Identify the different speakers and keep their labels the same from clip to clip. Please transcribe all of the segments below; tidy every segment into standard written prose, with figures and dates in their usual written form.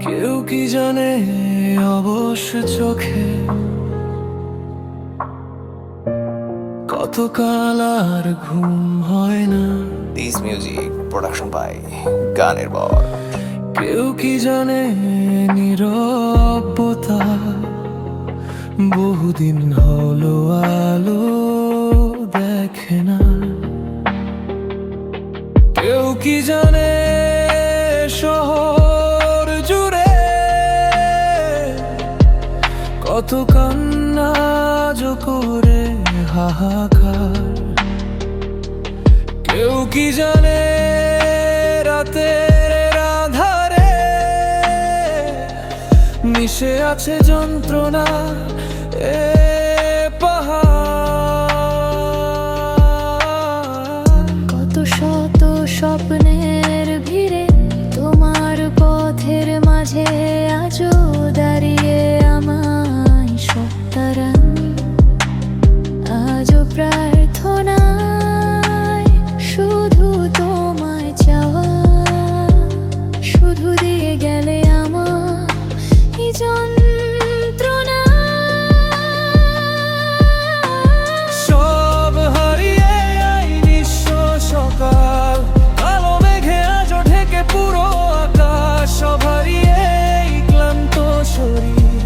Speaker 1: কেউ কি জানে অবশ্য চোখে কতকাল আর ঘুম হয় না।
Speaker 2: দিস মিউজিক প্রোডাকশন বাই গানের বর।
Speaker 1: কেউ কি জানে নীরবতা বহুদিন হলো আলো দেখে না। কেউ কি জানে শহর জুড়ে কত কান্না করে হাহাকার। কেউ কি জানে রাতের আধারে মিশে আছে যন্ত্রণা এ পাহাড়।
Speaker 3: কত শত স্বপ্নের ভিড়ে তোমার পথের মাঝে আজও দাঁড়িয়ে আমায় সত্তারান। আজও প্রার্থনায় শুধু তোমায় চাওয়া, শুধু দিয়ে গেলে আমার এই যন্ত্রণা।
Speaker 1: সব হারিয়ে এই নিঃস্ব সকাল, কালো মেঘে আজও ঢেকে পুরো আকাশ। সব হারিয়ে এই ক্লান্ত শরীর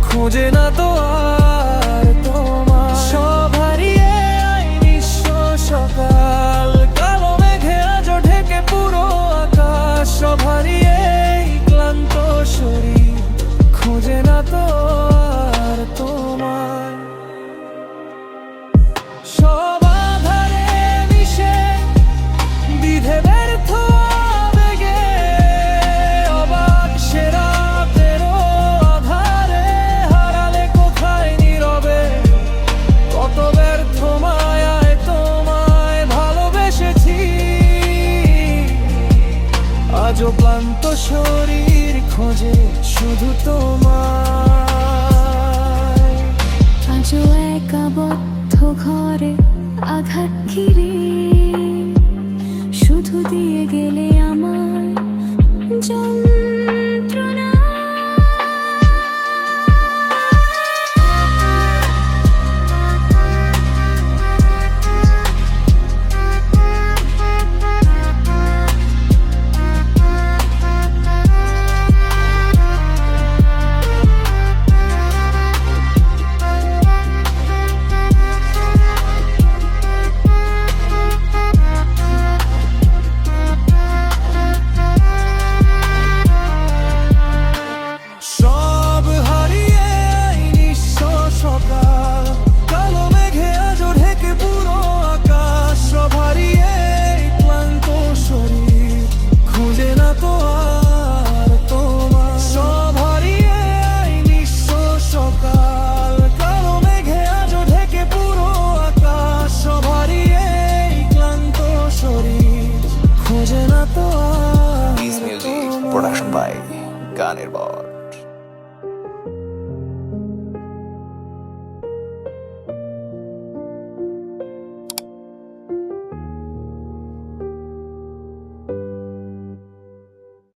Speaker 1: খোঁজে না তো আর তোমার। সব হারিয়ে এই নিঃস্ব সকাল, কালো মেঘে আজও ঢেকে পুরো আকাশ। সব হারিয়ে এই ক্লান্ত শরীর খোঁজে না তো আর তোমার। সব আধারে মিশে বিধে ব্যর্থ আবেগে অবাক সেরা তেরো আধারে হারালে কোথায় নীরবে। কত ব্যর্থ মায়ায় তোমায় ভালোবেসেছি, আজও ক্লান্ত শরীর খোঁজে শুধু তোমায়।
Speaker 3: আজও একাবদ্ধ ঘরে আঘাত ঘিরে শুধু দিয়ে গেলে আমার যন্ত্রণা।
Speaker 1: সব হারিয়ে এই নিঃস্ব সকাল, কালো মেঘে আজও ঢেকে পুরো আকাশ। সব হারিয়ে এই ক্লান্ত শরীর খুঁজে না তো আর তোমার। সব হারিয়ে এই নিঃস্ব সকাল, কালো মেঘে আজও ঢেকে পুরো আকাশ। সব হারিয়ে এই ক্লান্ত শরীর খোঁজে না তো আর
Speaker 2: দিস মিউজিক প্রোডাকশন বাই গানের বর।